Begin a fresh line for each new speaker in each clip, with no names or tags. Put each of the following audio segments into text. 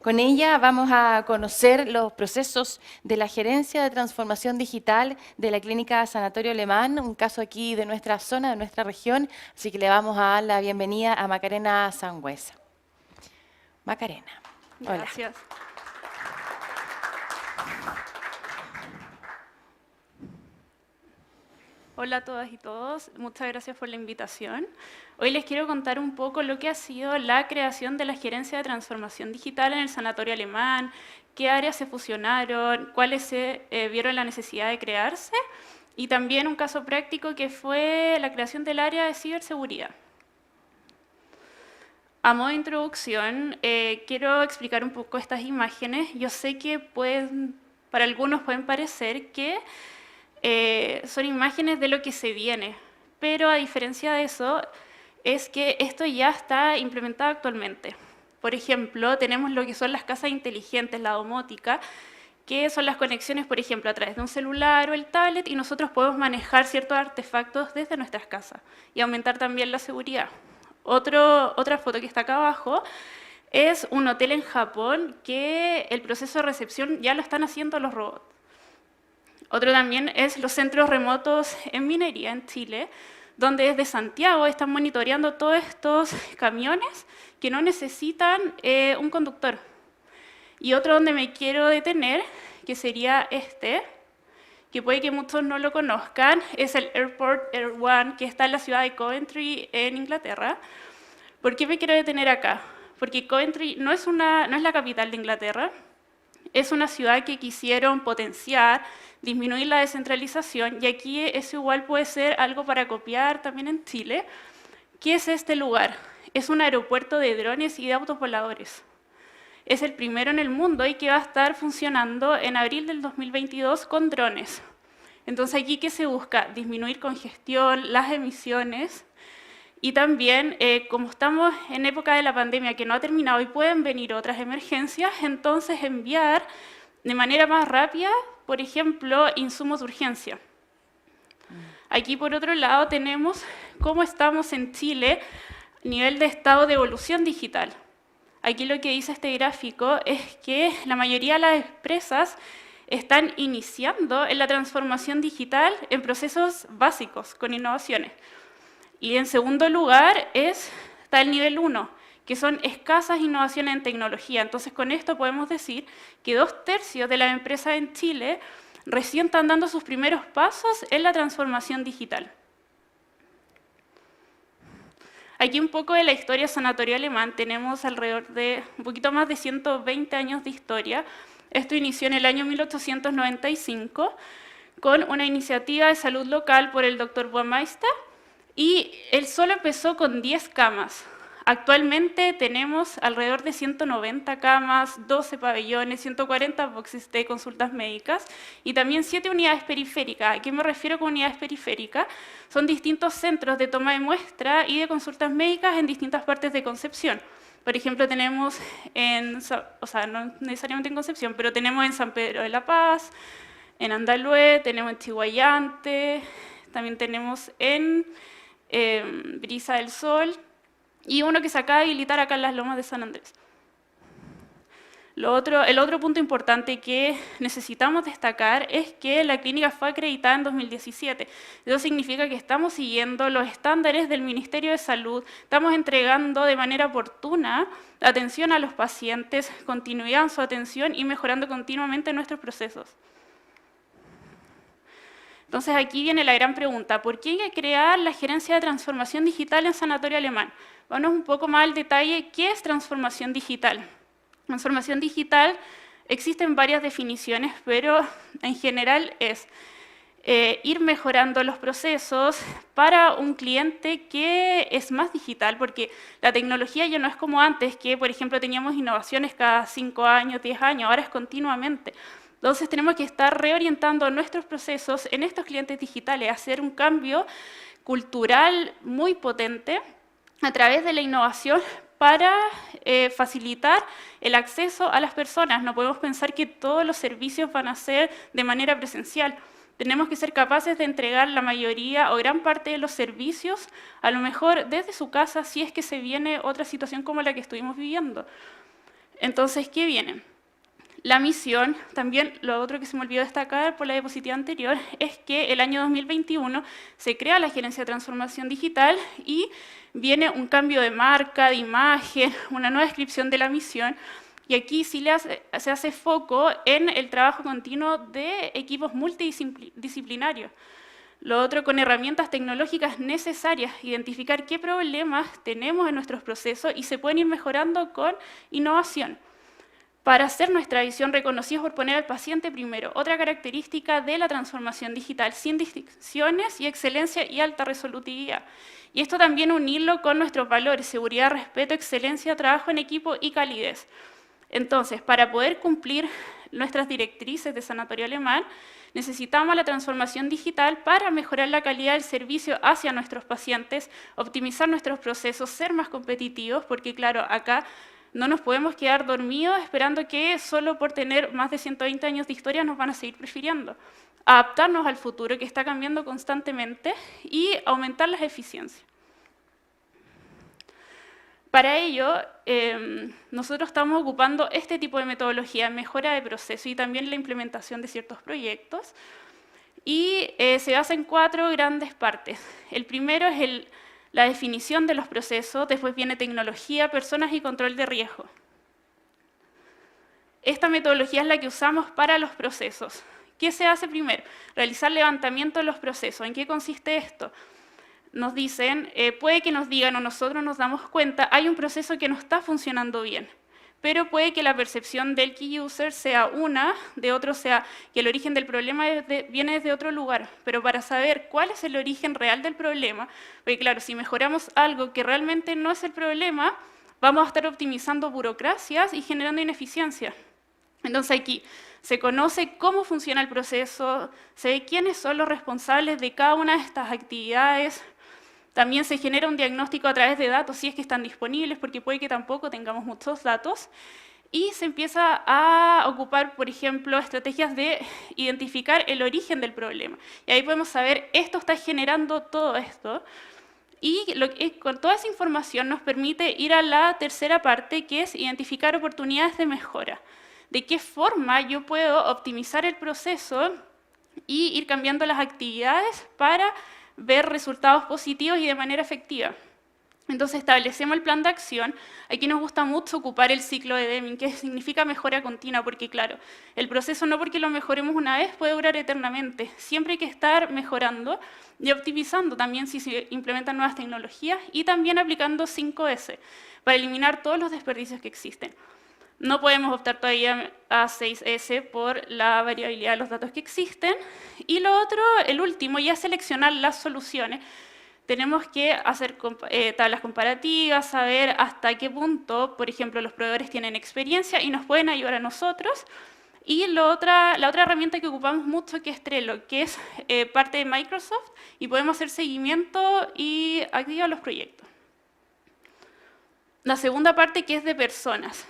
Con ella vamos a conocer los procesos de la gerencia de transformación digital de la Clínica Sanatorio Alemán, un caso aquí de nuestra zona, de nuestra región, así que le vamos a dar la bienvenida a Macarena Sangüesa. Macarena, hola.
Gracias. Hola a todas y todos, muchas gracias por la invitación. Hoy les quiero contar un poco lo que ha sido la creación de la Gerencia de Transformación Digital en el Sanatorio Alemán, qué áreas se fusionaron, cuáles se vieron la necesidad de crearse, y también un caso práctico que fue la creación del área de ciberseguridad. A modo de introducción, quiero explicar un poco estas imágenes. Yo sé que para algunos pueden parecer que son imágenes de lo que se viene, pero a diferencia de eso, es que esto ya está implementado actualmente. Por ejemplo, tenemos lo que son las casas inteligentes, la domótica, que son las conexiones, por ejemplo, a través de un celular o el tablet, y nosotros podemos manejar ciertos artefactos desde nuestras casas y aumentar también la seguridad. Otra foto que está acá abajo es un hotel en Japón que el proceso de recepción ya lo están haciendo los robots. Otro también es los centros remotos en minería en Chile, donde desde Santiago están monitoreando todos estos camiones que no necesitan un conductor. Y otro donde me quiero detener, que sería este, que puede que muchos no lo conozcan, es el Airport Air One, que está en la ciudad de Coventry, en Inglaterra. ¿Por qué me quiero detener acá? Porque Coventry no es la capital de Inglaterra, es una ciudad que quisieron potenciar, disminuir la descentralización, y aquí eso igual puede ser algo para copiar también en Chile. ¿Qué es este lugar? Es un aeropuerto de drones y de autos voladores. Es el primero en el mundo y que va a estar funcionando en abril del 2022 con drones. Entonces, ¿aquí qué se busca? Disminuir congestión, las emisiones, y también, como estamos en época de la pandemia que no ha terminado y pueden venir otras emergencias, entonces enviar de manera más rápida, por ejemplo, insumos de urgencia. Aquí, por otro lado, tenemos cómo estamos en Chile a nivel de estado de evolución digital. Aquí lo que dice este gráfico es que la mayoría de las empresas están iniciando en la transformación digital en procesos básicos, con innovaciones. Y en segundo lugar está el nivel 1, que son escasas innovaciones en tecnología. Entonces, con esto podemos decir que 2/3 de las empresas en Chile recién están dando sus primeros pasos en la transformación digital. Aquí un poco de la historia Sanatorio Alemán. Tenemos alrededor de un poquito más de 120 años de historia. Esto inició en el año 1895 con una iniciativa de salud local por el Dr. Baumeister, y él solo empezó con 10 camas. Actualmente tenemos alrededor de 190 camas, 12 pabellones, 140 boxes de consultas médicas y también 7 unidades periféricas. ¿A qué me refiero con unidades periféricas? Son distintos centros de toma de muestra y de consultas médicas en distintas partes de Concepción. Por ejemplo, tenemos no necesariamente en Concepción, pero tenemos en San Pedro de la Paz, en Andalhué, tenemos en Chihuayante, también tenemos en Brisa del Sol, y uno que se acaba de habilitar acá en las Lomas de San Andrés. El otro punto importante que necesitamos destacar es que la clínica fue acreditada en 2017. Eso significa que estamos siguiendo los estándares del Ministerio de Salud, estamos entregando de manera oportuna atención a los pacientes, continuidad en su atención y mejorando continuamente nuestros procesos. Entonces, aquí viene la gran pregunta: ¿por qué crear la Gerencia de Transformación Digital en Sanatorio Alemán? Vamos un poco más al detalle. ¿Qué es transformación digital? Transformación digital, existen varias definiciones, pero en general es ir mejorando los procesos para un cliente que es más digital, porque la tecnología ya no es como antes, que por ejemplo teníamos innovaciones cada 5 años, 10 años, ahora es continuamente. Entonces tenemos que estar reorientando nuestros procesos en estos clientes digitales, hacer un cambio cultural muy potente a través de la innovación para facilitar el acceso a las personas. No podemos pensar que todos los servicios van a ser de manera presencial. Tenemos que ser capaces de entregar la mayoría o gran parte de los servicios, a lo mejor desde su casa, si es que se viene otra situación como la que estuvimos viviendo. Entonces, ¿qué viene? La misión, también lo otro que se me olvidó destacar por la diapositiva anterior, es que el año 2021 se crea la Gerencia de Transformación Digital y viene un cambio de marca, de imagen, una nueva descripción de la misión, y aquí sí se hace foco en el trabajo continuo de equipos multidisciplinarios. Lo otro, con herramientas tecnológicas necesarias, identificar qué problemas tenemos en nuestros procesos y se pueden ir mejorando con innovación. Para hacer nuestra visión reconocida por poner al paciente primero, otra característica de la transformación digital, sin distinciones y excelencia y alta resolutividad. Y esto también unirlo con nuestros valores, seguridad, respeto, excelencia, trabajo en equipo y calidez. Entonces, para poder cumplir nuestras directrices de Sanatorio Alemán, necesitamos la transformación digital para mejorar la calidad del servicio hacia nuestros pacientes, optimizar nuestros procesos, ser más competitivos, porque claro, acá no nos podemos quedar dormidos esperando que solo por tener más de 120 años de historia nos van a seguir prefiriendo. Adaptarnos al futuro que está cambiando constantemente y aumentar las eficiencias. Para ello, nosotros estamos ocupando este tipo de metodología, mejora de proceso y también la implementación de ciertos proyectos. Y se basa en 4 grandes partes. El primero es la definición de los procesos, después viene tecnología, personas y control de riesgo. Esta metodología es la que usamos para los procesos. ¿Qué se hace primero? Realizar levantamiento de los procesos. ¿En qué consiste esto? Nos dicen, puede que nos digan o nosotros nos damos cuenta, hay un proceso que no está funcionando bien, pero puede que la percepción del key user sea una, de otro sea que el origen del problema viene desde otro lugar. Pero para saber cuál es el origen real del problema, porque claro, si mejoramos algo que realmente no es el problema, vamos a estar optimizando burocracias y generando ineficiencia. Entonces aquí se conoce cómo funciona el proceso, se ve quiénes son los responsables de cada una de estas actividades. También se genera un diagnóstico a través de datos, si es que están disponibles, porque puede que tampoco tengamos muchos datos. Y se empieza a ocupar, por ejemplo, estrategias de identificar el origen del problema. Y ahí podemos saber, esto está generando todo esto. Y con toda esa información nos permite ir a la tercera parte, que es identificar oportunidades de mejora. De qué forma yo puedo optimizar el proceso y ir cambiando las actividades para ver resultados positivos y de manera efectiva. Entonces establecemos el plan de acción. Aquí nos gusta mucho ocupar el ciclo de Deming, que significa mejora continua, porque claro, el proceso no porque lo mejoremos una vez puede durar eternamente. Siempre hay que estar mejorando y optimizando también si se implementan nuevas tecnologías y también aplicando 5S para eliminar todos los desperdicios que existen. No podemos optar todavía a 6S por la variabilidad de los datos que existen. Y lo otro, el último, ya es seleccionar las soluciones. Tenemos que hacer tablas comparativas, saber hasta qué punto, por ejemplo, los proveedores tienen experiencia y nos pueden ayudar a nosotros. Y la otra herramienta que ocupamos mucho, que es Trello, que es parte de Microsoft, y podemos hacer seguimiento y activar los proyectos. La segunda parte, que es de personas.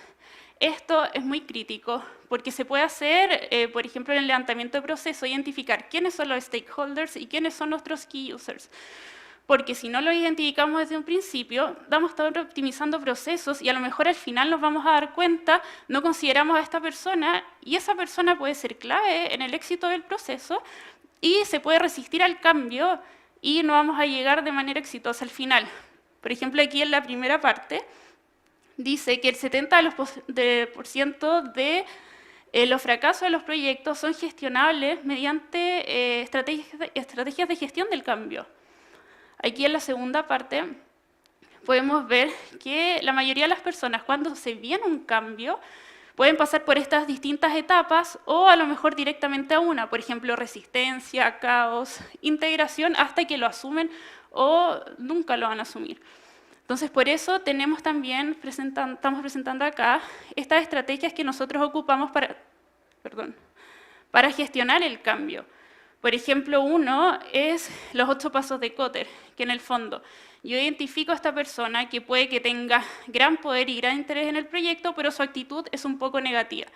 Esto es muy crítico porque se puede hacer, por ejemplo, en el levantamiento de proceso, identificar quiénes son los stakeholders y quiénes son nuestros key users. Porque si no lo identificamos desde un principio, vamos a estar optimizando procesos y a lo mejor al final nos vamos a dar cuenta, no consideramos a esta persona y esa persona puede ser clave en el éxito del proceso y se puede resistir al cambio y no vamos a llegar de manera exitosa al final. Por ejemplo, aquí en la primera parte, dice que el 70% de los fracasos de los proyectos son gestionables mediante estrategias de gestión del cambio. Aquí en la segunda parte podemos ver que la mayoría de las personas, cuando se viene un cambio, pueden pasar por estas distintas etapas o a lo mejor directamente a una, por ejemplo, resistencia, caos, integración, hasta que lo asumen o nunca lo van a asumir. Entonces, por eso estamos presentando acá estas estrategias que nosotros ocupamos para gestionar el cambio. Por ejemplo, uno es los 8 pasos de Kotter, que en el fondo yo identifico a esta persona que puede que tenga gran poder y gran interés en el proyecto, pero su actitud es un poco negativa.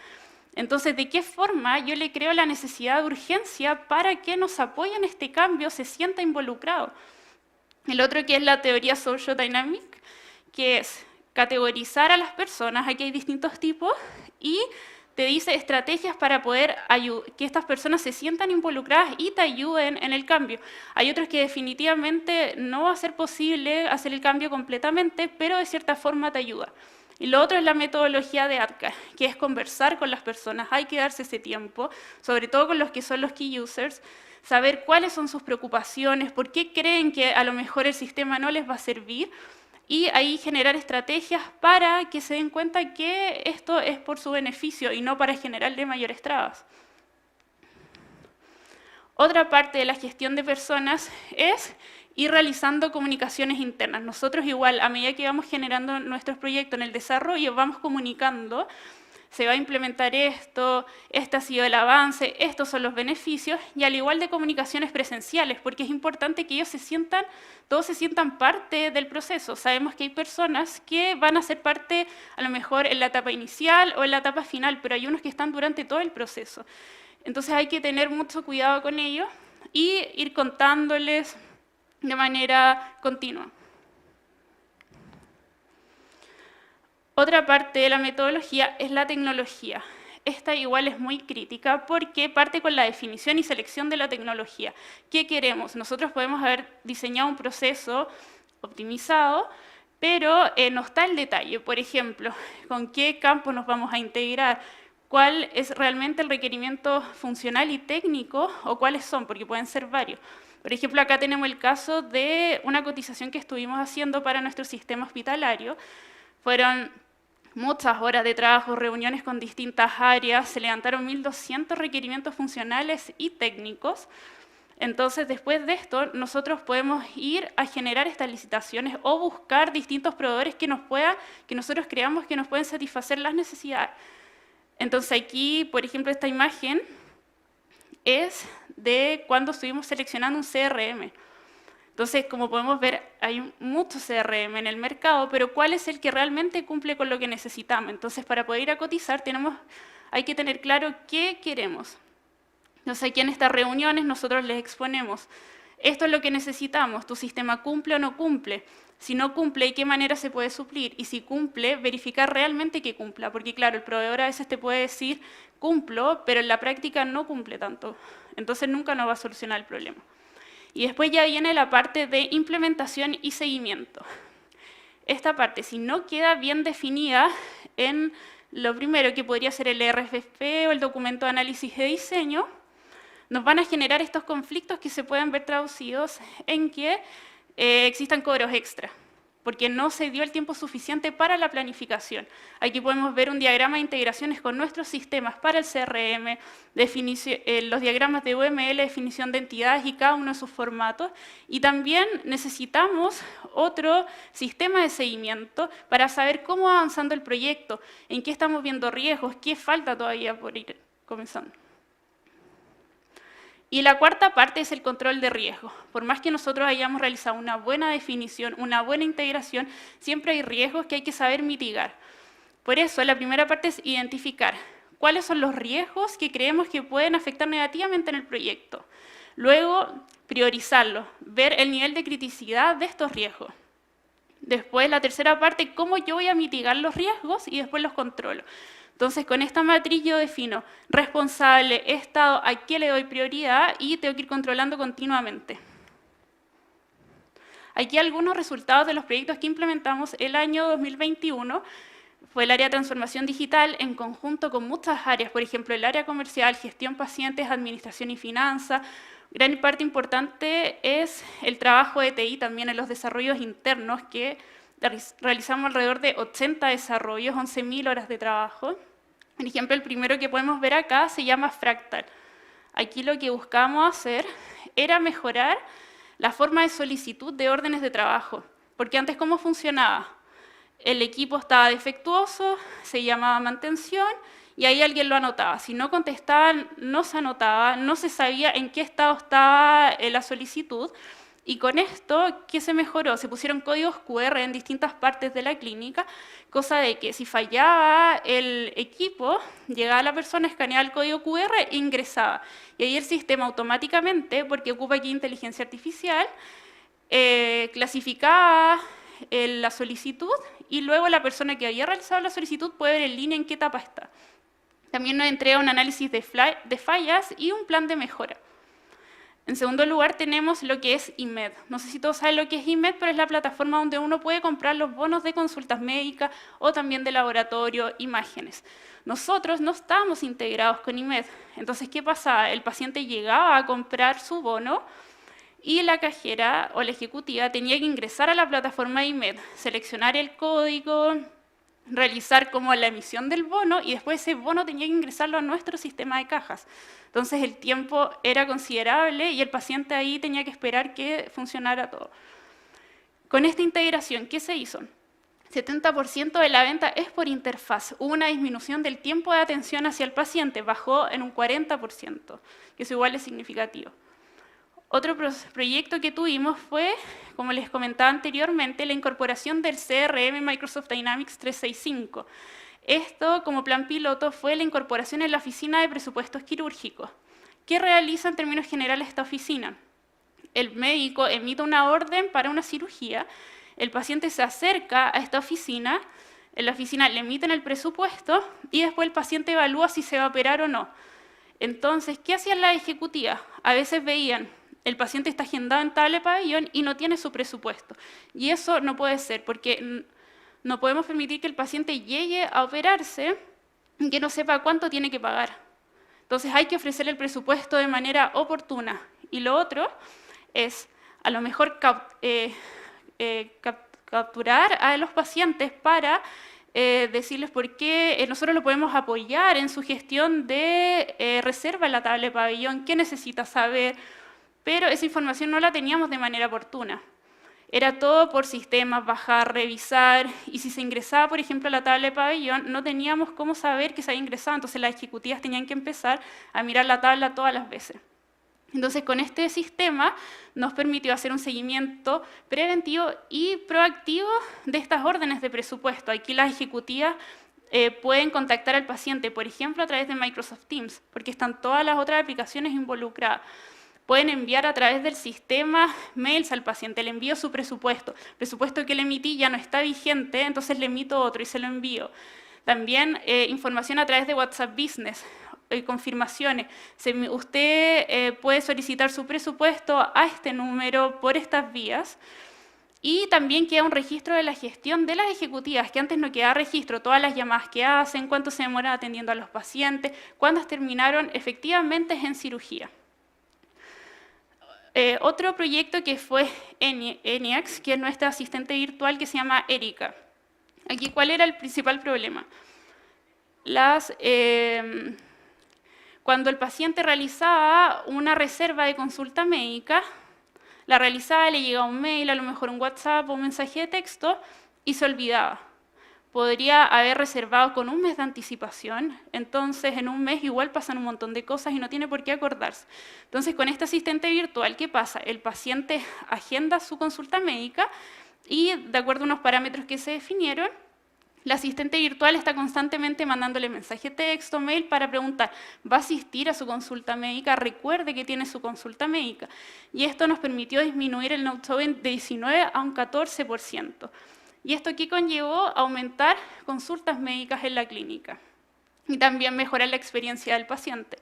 Entonces, ¿de qué forma yo le creo la necesidad de urgencia para que nos apoye en este cambio, se sienta involucrado? El otro, que es la teoría Social Dynamic, que es categorizar a las personas, aquí hay distintos tipos, y te dice estrategias para poder que estas personas se sientan involucradas y te ayuden en el cambio. Hay otros que definitivamente no va a ser posible hacer el cambio completamente, pero de cierta forma te ayuda. Y lo otro es la metodología de ADKAR, que es conversar con las personas, hay que darse ese tiempo, sobre todo con los que son los key users, saber cuáles son sus preocupaciones, por qué creen que a lo mejor el sistema no les va a servir, y ahí generar estrategias para que se den cuenta que esto es por su beneficio y no para generarle mayores trabas. Otra parte de la gestión de personas es ir realizando comunicaciones internas. Nosotros igual, a medida que vamos generando nuestros proyectos en el desarrollo, vamos comunicando, se va a implementar esto, este ha sido el avance, estos son los beneficios, y al igual de comunicaciones presenciales, porque es importante que ellos todos se sientan parte del proceso. Sabemos que hay personas que van a ser parte, a lo mejor en la etapa inicial o en la etapa final, pero hay unos que están durante todo el proceso. Entonces hay que tener mucho cuidado con ellos y ir contándoles de manera continua. Otra parte de la metodología es la tecnología. Esta igual es muy crítica porque parte con la definición y selección de la tecnología. ¿Qué queremos? Nosotros podemos haber diseñado un proceso optimizado, pero no está el detalle. Por ejemplo, con qué campos nos vamos a integrar, cuál es realmente el requerimiento funcional y técnico o cuáles son, porque pueden ser varios. Por ejemplo, acá tenemos el caso de una cotización que estuvimos haciendo para nuestro sistema hospitalario. Fueron muchas horas de trabajo, reuniones con distintas áreas, se levantaron 1.200 requerimientos funcionales y técnicos. Entonces, después de esto, nosotros podemos ir a generar estas licitaciones o buscar distintos proveedores que nosotros creamos que nos pueden satisfacer las necesidades. Entonces, aquí, por ejemplo, esta imagen es de cuando estuvimos seleccionando un CRM. Entonces, como podemos ver, hay muchos CRM en el mercado, pero ¿cuál es el que realmente cumple con lo que necesitamos? Entonces, para poder ir a cotizar, hay que tener claro qué queremos. Entonces, aquí en estas reuniones nosotros les exponemos, esto es lo que necesitamos, ¿tu sistema cumple o no cumple? Si no cumple, ¿de qué manera se puede suplir? Y si cumple, verificar realmente que cumpla, porque claro, el proveedor a veces te puede decir, cumplo, pero en la práctica no cumple tanto. Entonces, nunca nos va a solucionar el problema. Y después ya viene la parte de implementación y seguimiento. Esta parte, si no queda bien definida en lo primero que podría ser el RFP o el documento de análisis de diseño, nos van a generar estos conflictos que se pueden ver traducidos en que existan cobros extra, porque no se dio el tiempo suficiente para la planificación. Aquí podemos ver un diagrama de integraciones con nuestros sistemas para el CRM, los diagramas de UML, definición de entidades y cada uno de sus formatos. Y también necesitamos otro sistema de seguimiento para saber cómo va avanzando el proyecto, en qué estamos viendo riesgos, qué falta todavía por ir comenzando. Y la cuarta parte es el control de riesgos. Por más que nosotros hayamos realizado una buena definición, una buena integración, siempre hay riesgos que hay que saber mitigar. Por eso, la primera parte es identificar cuáles son los riesgos que creemos que pueden afectar negativamente en el proyecto. Luego, priorizarlos, ver el nivel de criticidad de estos riesgos. Después, la tercera parte, cómo yo voy a mitigar los riesgos y después los controlo. Entonces, con esta matriz yo defino responsable, estado, a qué le doy prioridad y tengo que ir controlando continuamente. Aquí algunos resultados de los proyectos que implementamos el año 2021. Fue el área de transformación digital en conjunto con muchas áreas, por ejemplo, el área comercial, gestión pacientes, administración y finanzas. Gran parte importante es el trabajo de TI también en los desarrollos internos, que realizamos alrededor de 80 desarrollos, 11.000 horas de trabajo. Por ejemplo, el primero que podemos ver acá se llama Fractal. Aquí lo que buscamos hacer era mejorar la forma de solicitud de órdenes de trabajo, porque antes, ¿cómo funcionaba? El equipo estaba defectuoso, se llamaba mantención y ahí alguien lo anotaba. Si no contestaban, no se anotaba, no se sabía en qué estado estaba la solicitud. Y con esto, ¿qué se mejoró? Se pusieron códigos QR en distintas partes de la clínica, cosa de que si fallaba el equipo, llegaba la persona, escaneaba el código QR e ingresaba. Y ahí el sistema automáticamente, porque ocupa aquí inteligencia artificial, clasificaba la solicitud y luego la persona que había realizado la solicitud puede ver en línea en qué etapa está. También nos entrega un análisis de fallas y un plan de mejora. En segundo lugar tenemos lo que es IMED. No sé si todos saben lo que es IMED, pero es la plataforma donde uno puede comprar los bonos de consultas médicas o también de laboratorio, imágenes. Nosotros no estábamos integrados con IMED. Entonces, ¿qué pasaba? El paciente llegaba a comprar su bono y la cajera o la ejecutiva tenía que ingresar a la plataforma de IMED, seleccionar el código, realizar como la emisión del bono y después ese bono tenía que ingresarlo a nuestro sistema de cajas. Entonces el tiempo era considerable y el paciente ahí tenía que esperar que funcionara todo. Con esta integración, ¿qué se hizo? 70% de la venta es por interfaz. Hubo una disminución del tiempo de atención hacia el paciente, bajó en un 40%, que eso igual es significativo. Otro proyecto que tuvimos fue, como les comentaba anteriormente, la incorporación del CRM Microsoft Dynamics 365. Esto, como plan piloto, fue la incorporación en la oficina de presupuestos quirúrgicos. ¿Qué realiza en términos generales esta oficina? El médico emite una orden para una cirugía, el paciente se acerca a esta oficina, en la oficina le emiten el presupuesto y después el paciente evalúa si se va a operar o no. Entonces, ¿qué hacían las ejecutivas? A veces veían, el paciente está agendado en tal pabellón y no tiene su presupuesto. Y eso no puede ser, porque no podemos permitir que el paciente llegue a operarse y que no sepa cuánto tiene que pagar. Entonces hay que ofrecer el presupuesto de manera oportuna. Y lo otro es, a lo mejor, capturar a los pacientes para decirles por qué nosotros lo podemos apoyar en su gestión de reserva en la tabla de pabellón, qué necesita saber, pero esa información no la teníamos de manera oportuna. Era todo por sistemas, bajar, revisar, y si se ingresaba, por ejemplo, a la tabla de pabellón, no teníamos cómo saber que se había ingresado, entonces las ejecutivas tenían que empezar a mirar la tabla todas las veces. Entonces, con este sistema nos permitió hacer un seguimiento preventivo y proactivo de estas órdenes de presupuesto. Aquí las ejecutivas pueden contactar al paciente, por ejemplo, a través de Microsoft Teams, porque están todas las otras aplicaciones involucradas. Pueden enviar a través del sistema mails al paciente, le envío su presupuesto. El presupuesto que le emití ya no está vigente, entonces le emito otro y se lo envío. También información a través de WhatsApp Business, confirmaciones. Usted puede solicitar su presupuesto a este número por estas vías. Y también queda un registro de la gestión de las ejecutivas, que antes no quedaba registro, todas las llamadas que hacen, cuánto se demoran atendiendo a los pacientes, cuántas terminaron efectivamente en cirugía. Otro proyecto que fue ENIAX, que es nuestra asistente virtual que se llama Erika. Aquí, ¿cuál era el principal problema? Cuando el paciente realizaba una reserva de consulta médica, la realizaba, le llegaba un mail, a lo mejor un WhatsApp o un mensaje de texto, y se olvidaba. Podría haber reservado con un mes de anticipación, entonces en un mes igual pasan un montón de cosas y no tiene por qué acordarse. Entonces con este asistente virtual, ¿qué pasa? El paciente agenda su consulta médica y de acuerdo a unos parámetros que se definieron, el asistente virtual está constantemente mandándole mensaje, texto, mail para preguntar, ¿va a asistir a su consulta médica? Recuerde que tiene su consulta médica. Y esto nos permitió disminuir el no-show de 19 a un 14%. Y esto aquí conllevó aumentar consultas médicas en la clínica y también mejorar la experiencia del paciente.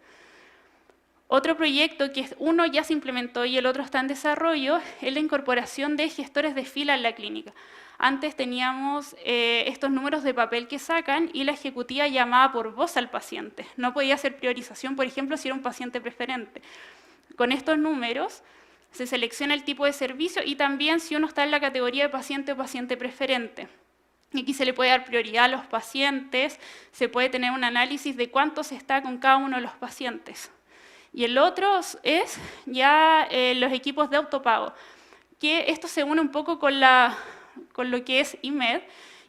Otro proyecto que uno ya se implementó y el otro está en desarrollo es la incorporación de gestores de fila en la clínica. Antes teníamos estos números de papel que sacan y la ejecutiva llamaba por voz al paciente. No podía hacer priorización, por ejemplo, si era un paciente preferente. Con estos números se selecciona el tipo de servicio y también si uno está en la categoría de paciente o paciente preferente. Aquí se le puede dar prioridad a los pacientes, se puede tener un análisis de cuánto se está con cada uno de los pacientes. Y el otro es ya los equipos de autopago, que esto se une un poco con lo que es IMED,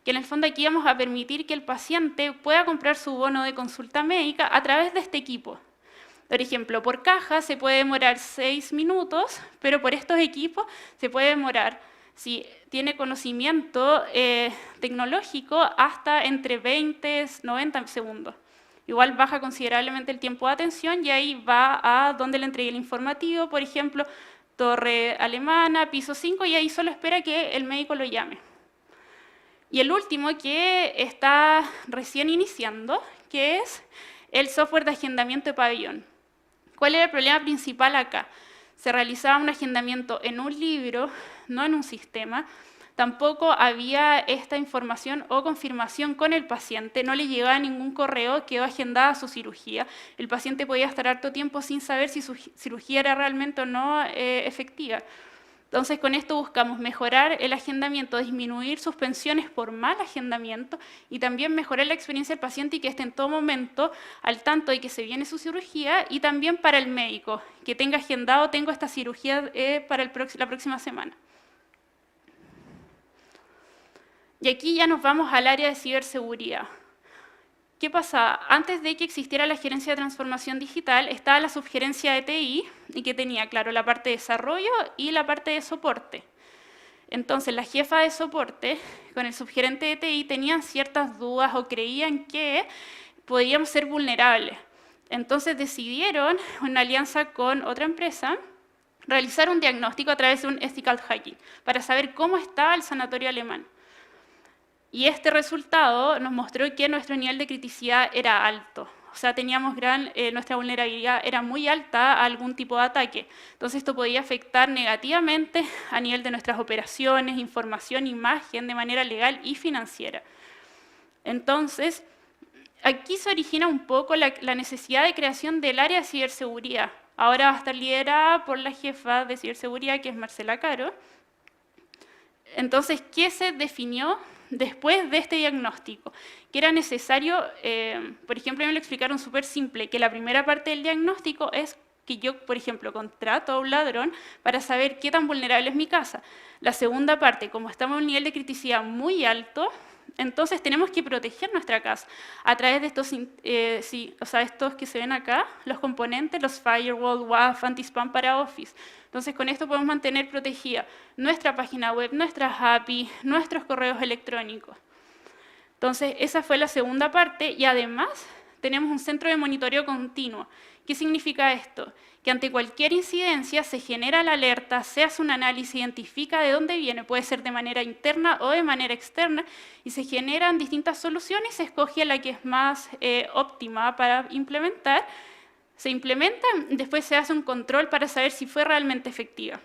que en el fondo aquí vamos a permitir que el paciente pueda comprar su bono de consulta médica a través de este equipo. Por ejemplo, por caja se puede demorar 6 minutos, pero por estos equipos se puede demorar, si tiene conocimiento tecnológico, hasta entre 20 y 90 segundos. Igual baja considerablemente el tiempo de atención y ahí va a donde le entregue el informativo, por ejemplo, Torre Alemana, piso 5, y ahí solo espera que el médico lo llame. Y el último que está recién iniciando, que es el software de agendamiento de pabellón. ¿Cuál era el problema principal acá? Se realizaba un agendamiento en un libro, no en un sistema. Tampoco había esta información o confirmación con el paciente, no le llegaba ningún correo, quedó agendada su cirugía. El paciente podía estar harto tiempo sin saber si su cirugía era realmente o no efectiva. Entonces, con esto buscamos mejorar el agendamiento, disminuir suspensiones por mal agendamiento y también mejorar la experiencia del paciente y que esté en todo momento al tanto de que se viene su cirugía, y también para el médico, que tenga agendado, tengo esta cirugía para la próxima semana. Y aquí ya nos vamos al área de ciberseguridad. ¿Qué pasa? Antes de que existiera la gerencia de transformación digital, estaba la subgerencia de TI, y que tenía, claro, la parte de desarrollo y la parte de soporte. Entonces, la jefa de soporte con el subgerente de TI tenían ciertas dudas o creían que podíamos ser vulnerables. Entonces, decidieron, en una alianza con otra empresa, realizar un diagnóstico a través de un ethical hacking para saber cómo estaba el sanatorio alemán. Y este resultado nos mostró que nuestro nivel de criticidad era alto. O sea, nuestra vulnerabilidad era muy alta a algún tipo de ataque. Entonces, esto podía afectar negativamente a nivel de nuestras operaciones, información, imagen, de manera legal y financiera. Entonces, aquí se origina un poco la necesidad de creación del área de ciberseguridad. Ahora va a estar liderada por la jefa de ciberseguridad, que es Marcela Caro. Entonces, ¿qué se definió después de este diagnóstico? Que era necesario, por ejemplo, me lo explicaron súper simple, que la primera parte del diagnóstico es que yo, por ejemplo, contrato a un ladrón para saber qué tan vulnerable es mi casa. La segunda parte, como estamos en un nivel de criticidad muy alto, entonces tenemos que proteger nuestra casa a través de estos, estos que se ven acá, los componentes, los firewall, WAF, anti-spam para Office. Entonces, con esto podemos mantener protegida nuestra página web, nuestras API, nuestros correos electrónicos. Entonces, esa fue la segunda parte, y además tenemos un centro de monitoreo continuo. ¿Qué significa esto? Que ante cualquier incidencia se genera la alerta, se hace un análisis, identifica de dónde viene, puede ser de manera interna o de manera externa, y se generan distintas soluciones y se escoge la que es más óptima para implementar. Se implementa, después se hace un control para saber si fue realmente efectiva.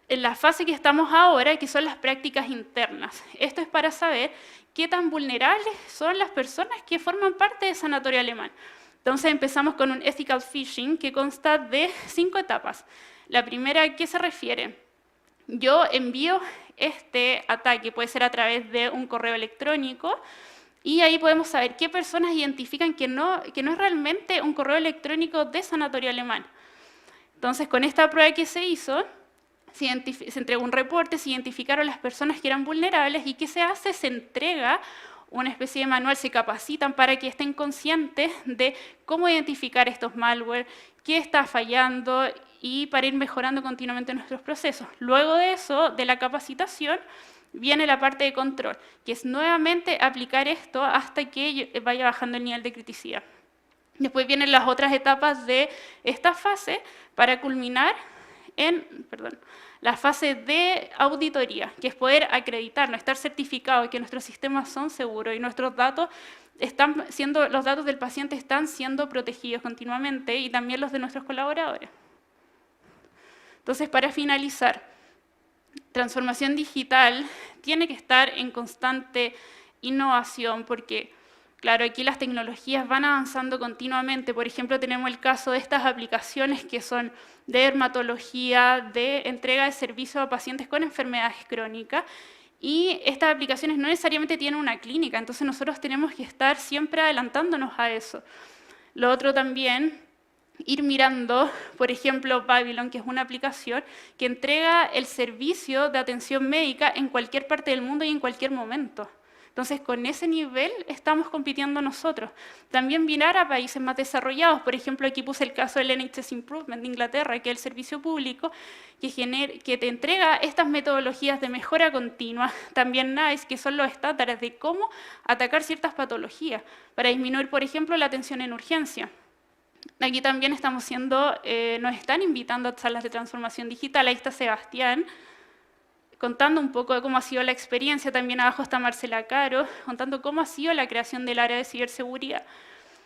En la fase que estamos ahora, que son las prácticas internas. Esto es para saber qué tan vulnerables son las personas que forman parte de Sanatorio Alemán. Entonces empezamos con un ethical phishing que consta de 5 etapas. La primera, ¿a qué se refiere? Yo envío este ataque, puede ser a través de un correo electrónico, y ahí podemos saber qué personas identifican que no es realmente un correo electrónico de Sanatorio Alemán. Entonces, con esta prueba que se hizo, se entregó un reporte, se identificaron las personas que eran vulnerables, y ¿qué se hace? Se entrega una especie de manual, se capacitan para que estén conscientes de cómo identificar estos malware, qué está fallando, y para ir mejorando continuamente nuestros procesos. Luego de eso, de la capacitación, viene la parte de control, que es nuevamente aplicar esto hasta que vaya bajando el nivel de criticidad. Después vienen las otras etapas de esta fase para culminar en la fase de auditoría, que es poder acreditarnos, estar certificados de que nuestros sistemas son seguros y nuestros datos los datos del paciente están siendo protegidos continuamente, y también los de nuestros colaboradores. Entonces, para finalizar, transformación digital tiene que estar en constante innovación, porque, claro, aquí las tecnologías van avanzando continuamente. Por ejemplo, tenemos el caso de estas aplicaciones que son de dermatología, de entrega de servicios a pacientes con enfermedades crónicas, y estas aplicaciones no necesariamente tienen una clínica, entonces nosotros tenemos que estar siempre adelantándonos a eso. Lo otro también, ir mirando, por ejemplo, Babylon, que es una aplicación que entrega el servicio de atención médica en cualquier parte del mundo y en cualquier momento. Entonces, con ese nivel estamos compitiendo nosotros. También mirar a países más desarrollados. Por ejemplo, aquí puse el caso del NHS Improvement de Inglaterra, que es el servicio público que te entrega estas metodologías de mejora continua. También NICE, que son los estándares de cómo atacar ciertas patologías para disminuir, por ejemplo, la atención en urgencia. Aquí también nos están invitando a salas de transformación digital. Ahí está Sebastián contando un poco de cómo ha sido la experiencia. También abajo está Marcela Caro, contando cómo ha sido la creación del área de ciberseguridad.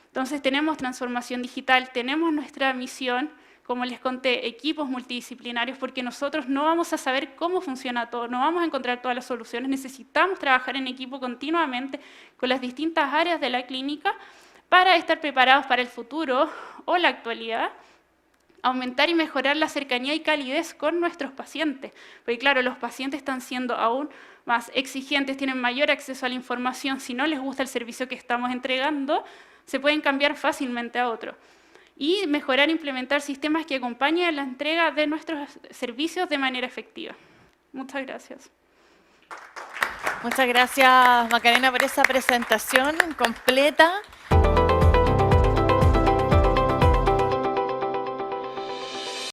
Entonces tenemos transformación digital, tenemos nuestra misión, como les conté, equipos multidisciplinarios, porque nosotros no vamos a saber cómo funciona todo, no vamos a encontrar todas las soluciones, necesitamos trabajar en equipo continuamente con las distintas áreas de la clínica para estar preparados para el futuro o la actualidad, aumentar y mejorar la cercanía y calidez con nuestros pacientes, porque claro, los pacientes están siendo aún más exigentes, tienen mayor acceso a la información, si no les gusta el servicio que estamos entregando, se pueden cambiar fácilmente a otro. Y mejorar e implementar sistemas que acompañen la entrega de nuestros servicios de manera efectiva. Muchas gracias.
Muchas gracias, Macarena, por esa presentación completa.